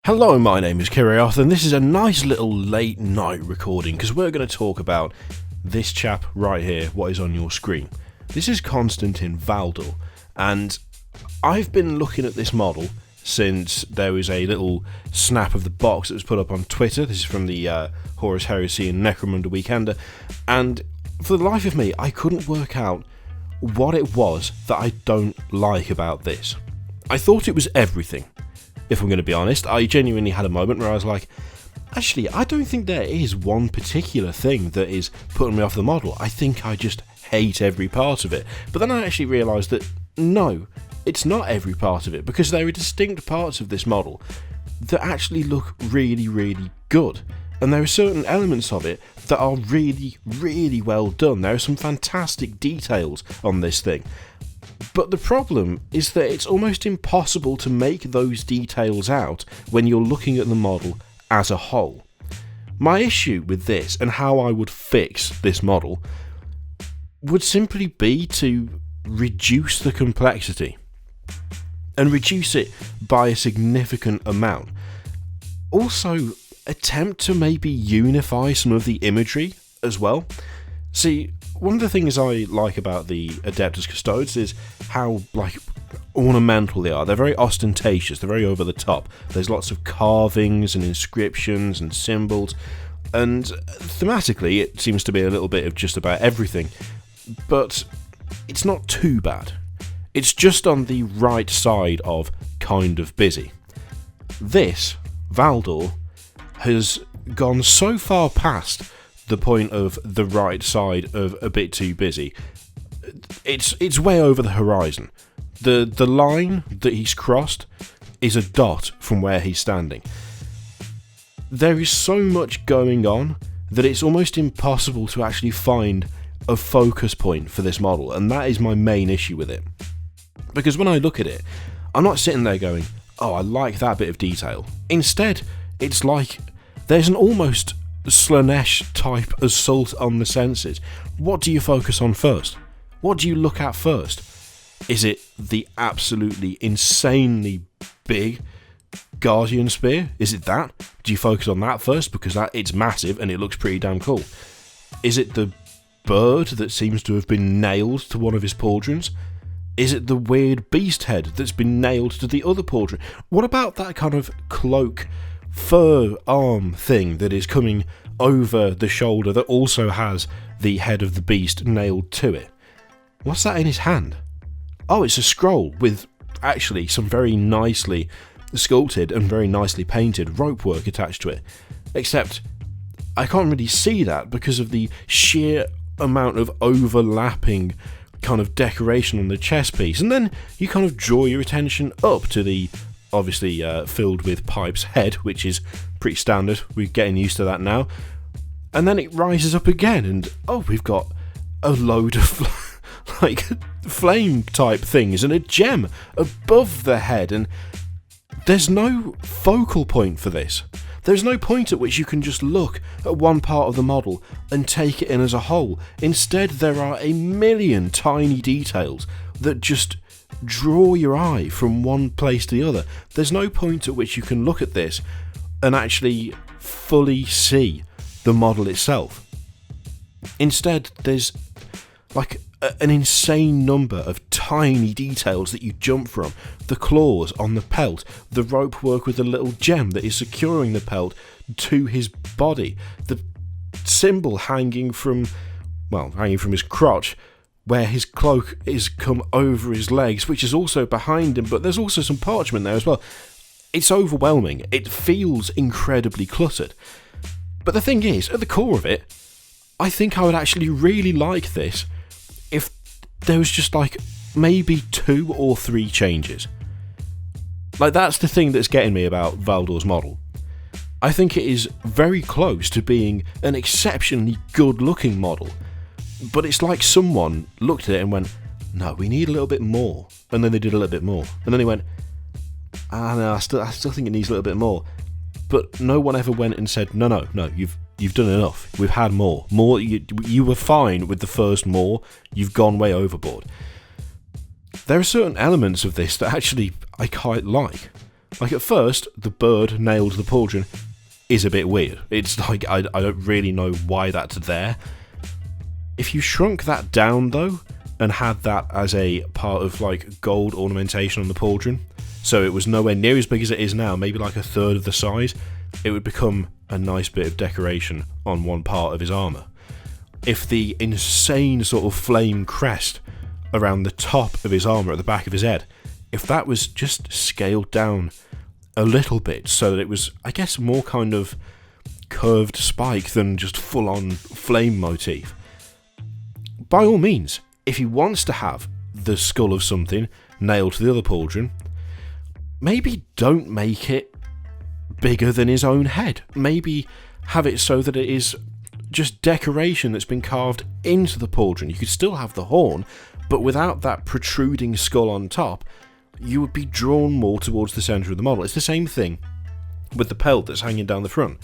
Hello, my name is Kiriath, and this is a nice little late night recording because we're going to talk about this chap right here, what is on your screen. This is Constantin Valdor, and I've been looking at this model since there was a little snap of the box that was put up on Twitter. This is from the Horus Heresy Necromunda Weekender, and for the life of me, I couldn't work out what it was that I don't like about this. I thought it was everything. If I'm going to be honest, I genuinely had a moment where I was like, actually, I don't think there is one particular thing that is putting me off the model. I think I just hate every part of it. But then I actually realised that, no, it's not every part of it, because there are distinct parts of this model that actually look really, really good. And there are certain elements of it that are really, really well done. There are some fantastic details on this thing. But the problem is that it's almost impossible to make those details out when you're looking at the model as a whole. My issue with this, and how I would fix this model, would simply be to reduce the complexity. And reduce it by a significant amount. Also, attempt to maybe unify some of the imagery as well. See, one of the things I like about the Adeptus Custodes is how, ornamental they are. They're very ostentatious, they're very over the top. There's lots of carvings and inscriptions and symbols, and thematically it seems to be a little bit of just about everything, but it's not too bad. It's just on the right side of kind of busy. This, Valdor, has gone so far past the point of the right side of a bit too busy. It's way over the horizon. The line that he's crossed is a dot from where he's standing. There is so much going on that it's almost impossible to actually find a focus point for this model, and that is my main issue with it. Because when I look at it, I'm not sitting there going, oh, I like that bit of detail. Instead, it's like there's an almost Slanesh type assault on the senses. What do you focus on first? What do you look at first? Is it the absolutely insanely big Guardian Spear? Is it that? Do you focus on that first because it's massive and it looks pretty damn cool? Is it the bird that seems to have been nailed to one of his pauldrons? Is it the weird beast head that's been nailed to the other pauldron? What about that kind of cloak fur arm thing that is coming over the shoulder that also has the head of the beast nailed to it? What's that in his hand? Oh, it's a scroll with actually some very nicely sculpted and very nicely painted rope work attached to it. Except I can't really see that because of the sheer amount of overlapping kind of decoration on the chest piece. And then you kind of draw your attention up to the obviously filled with pipes head, which is pretty standard. We're getting used to that now. And then it rises up again, and we've got a load of flame type things and a gem above the head, and there's no focal point for this. There's no point at which you can just look at one part of the model and take it in as a whole. Instead, there are a million tiny details that just draw your eye from one place to the other. There's no point at which you can look at this and actually fully see the model itself. Instead, there's an insane number of tiny details that you jump from. The claws on the pelt, the rope work with the little gem that is securing the pelt to his body, the symbol hanging from his crotch, where his cloak is come over his legs, which is also behind him, but there's also some parchment there as well. It's overwhelming. It feels incredibly cluttered. But the thing is, at the core of it, I think I would actually really like this if there was just maybe 2 or 3 changes. That's the thing that's getting me about Valdor's model. I think it is very close to being an exceptionally good looking model. But it's like someone looked at it and went, no, we need a little bit more. And then they did a little bit more. And then they went, no, I still think it needs a little bit more. But no one ever went and said, no, you've done enough. We've had more. You were fine with the first more. You've gone way overboard. There are certain elements of this that actually I quite like. Like, at first, the bird nailed the pauldron is a bit weird. It's like, I don't really know why that's there. If you shrunk that down, though, and had that as a part of, like, gold ornamentation on the pauldron, so it was nowhere near as big as it is now, maybe like a third of the size, it would become a nice bit of decoration on one part of his armour. If the insane sort of flame crest around the top of his armour at the back of his head, if that was just scaled down a little bit so that it was, I guess, more kind of curved spike than just full-on flame motif, by all means, if he wants to have the skull of something nailed to the other pauldron, maybe don't make it bigger than his own head. Maybe have it so that it is just decoration that's been carved into the pauldron. You could still have the horn, but without that protruding skull on top, you would be drawn more towards the centre of the model. It's the same thing with the pelt that's hanging down the front.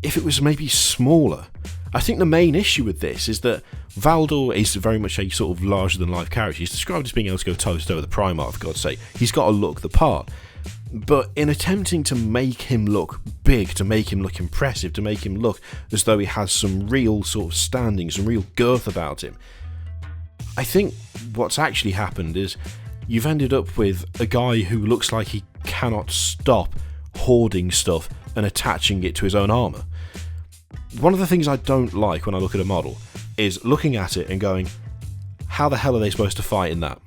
If it was maybe smaller, I think the main issue with this is that Valdor is very much a sort of larger-than-life character. He's described as being able to go toe-to-toe with the Primarch, for God's sake. He's got to look the part. But in attempting to make him look big, to make him look impressive, to make him look as though he has some real sort of standing, some real girth about him, I think what's actually happened is you've ended up with a guy who looks like he cannot stop hoarding stuff and attaching it to his own armour. One of the things I don't like when I look at a model is looking at it and going, how the hell are they supposed to fight in that?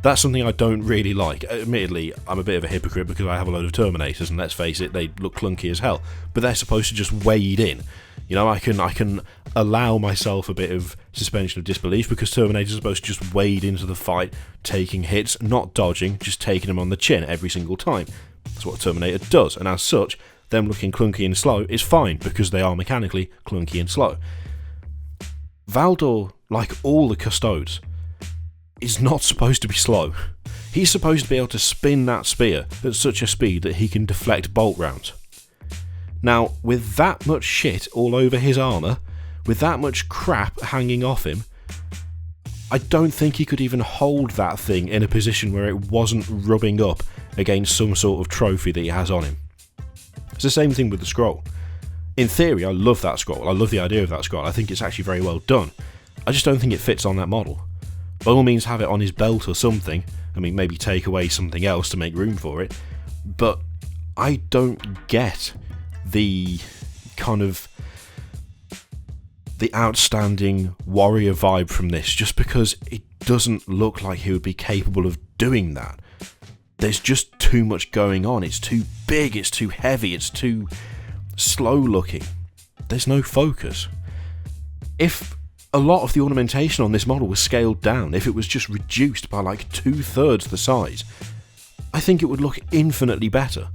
That's something I don't really like. Admittedly, I'm a bit of a hypocrite because I have a load of Terminators, and let's face it, they look clunky as hell. But they're supposed to just wade in. You know, I can allow myself a bit of suspension of disbelief because Terminators are supposed to just wade into the fight, taking hits, not dodging, just taking them on the chin every single time. That's what a Terminator does, and as such, them looking clunky and slow is fine because they are mechanically clunky and slow. Valdor, like all the Custodes, is not supposed to be slow. He's supposed to be able to spin that spear at such a speed that he can deflect bolt rounds. Now, with that much shit all over his armour, with that much crap hanging off him, I don't think he could even hold that thing in a position where it wasn't rubbing up against some sort of trophy that he has on him. It's the same thing with the scroll. In theory, I love that scroll. I love the idea of that scroll. I think it's actually very well done. I just don't think it fits on that model. By all means, have it on his belt or something. I mean, maybe take away something else to make room for it. But I don't get the kind of the outstanding warrior vibe from this, just because it doesn't look like he would be capable of doing that. There's just too much going on. It's too big, it's too heavy, it's too slow looking. There's no focus. If a lot of the ornamentation on this model was scaled down, if it was just reduced by like 2/3 the size, I think it would look infinitely better.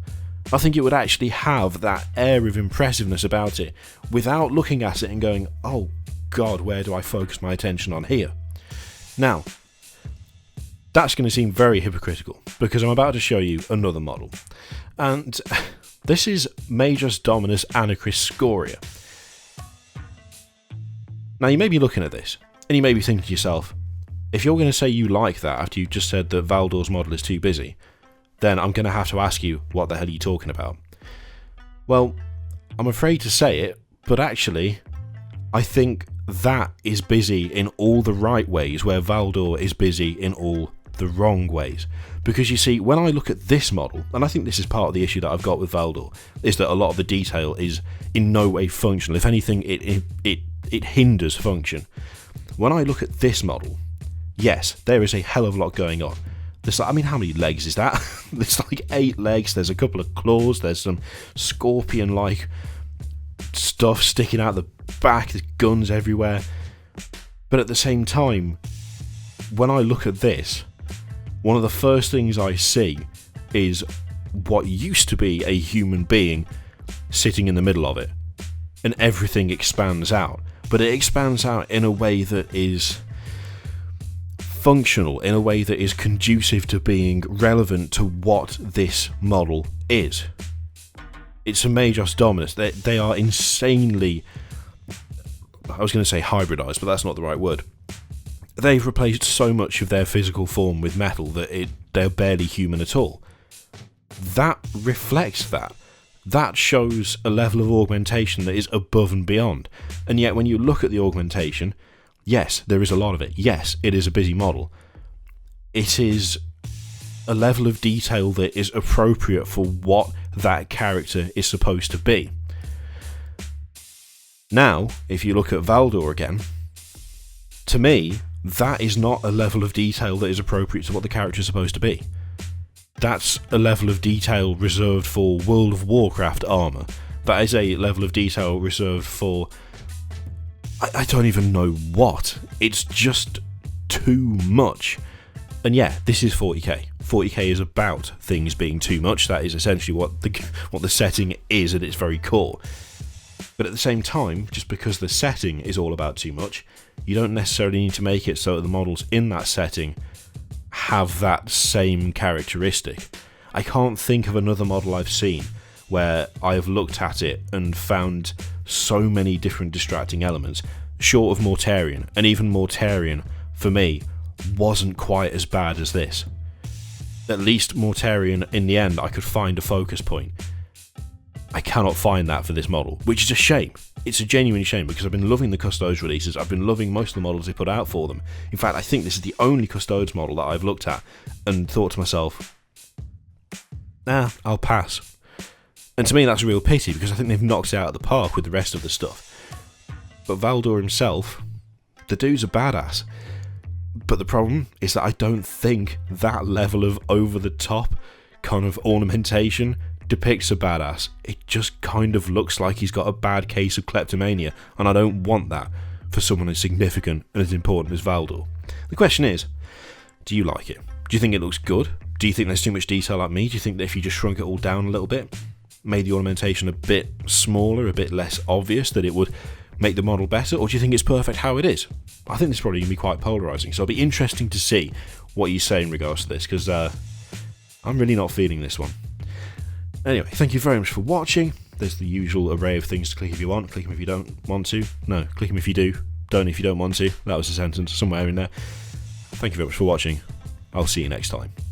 I think it would actually have that air of impressiveness about it without looking at it and going, oh god, where do I focus my attention on here? Now, that's going to seem very hypocritical because I'm about to show you another model. And this is Magus Dominus Anacris Scoria. Now, you may be looking at this, and you may be thinking to yourself, if you're going to say you like that after you've just said that Valdor's model is too busy, then I'm going to have to ask you, what the hell are you talking about? Well, I'm afraid to say it, but actually, I think that is busy in all the right ways, where Valdor is busy in all the wrong ways. Because you see, when I look at this model, and I think this is part of the issue that I've got with Valdor, is that a lot of the detail is in no way functional. If anything, it hinders function. When I look at this model, yes, there is a hell of a lot going on. There's, I mean, how many legs is that? There's like 8 legs, there's a couple of claws, there's some scorpion-like stuff sticking out the back, there's guns everywhere. But at the same time, when I look at this, one of the first things I see is what used to be a human being sitting in the middle of it. And everything expands out. But it expands out in a way that is functional, in a way that is conducive to being relevant to what this model is. It's a Magus Dominus. They are insanely, I was going to say hybridized, but that's not the right word. they've replaced so much of their physical form with metal that they're barely human at all. That reflects that. That shows a level of augmentation that is above and beyond. And yet when you look at the augmentation, yes, there is a lot of it. Yes, it is a busy model. It is a level of detail that is appropriate for what that character is supposed to be. Now, if you look at Valdor again, to me, that is not a level of detail that is appropriate to what the character is supposed to be. That's a level of detail reserved for World of Warcraft armour. That is a level of detail reserved for... I don't even know what. It's just too much. And yeah, this is 40k. 40k is about things being too much. That is essentially what the setting is at its very core. But at the same time, just because the setting is all about too much, you don't necessarily need to make it so that the models in that setting have that same characteristic. I can't think of another model I've seen where I've looked at it and found so many different distracting elements, short of Mortarion, and even Mortarion, for me, wasn't quite as bad as this. At least Mortarion, in the end, I could find a focus point. I cannot find that for this model, which is a shame. It's a genuine shame because I've been loving the Custodes releases. I've been loving most of the models they put out for them. In fact, I think this is the only Custodes model that I've looked at and thought to myself, nah, I'll pass. And to me that's a real pity because I think they've knocked it out of the park with the rest of the stuff. But Valdor himself, the dude's a badass. But the problem is that I don't think that level of over-the-top kind of ornamentation depicts a badass. It just kind of looks like he's got a bad case of kleptomania, and I don't want that for someone as significant and as important as Valdor. The question is, do you like it? Do you think it looks good? Do you think there's too much detail like me? Do you think that if you just shrunk it all down a little bit, made the ornamentation a bit smaller, a bit less obvious, that it would make the model better? Or do you think it's perfect how it is? I think this is probably going to be quite polarising, so it'll be interesting to see what you say in regards to this, because I'm really not feeling this one. Anyway, thank you very much for watching. There's the usual array of things to click if you want, click them if you don't want to. No, click them if you do, don't if you don't want to. That was a sentence somewhere in there. Thank you very much for watching. I'll see you next time.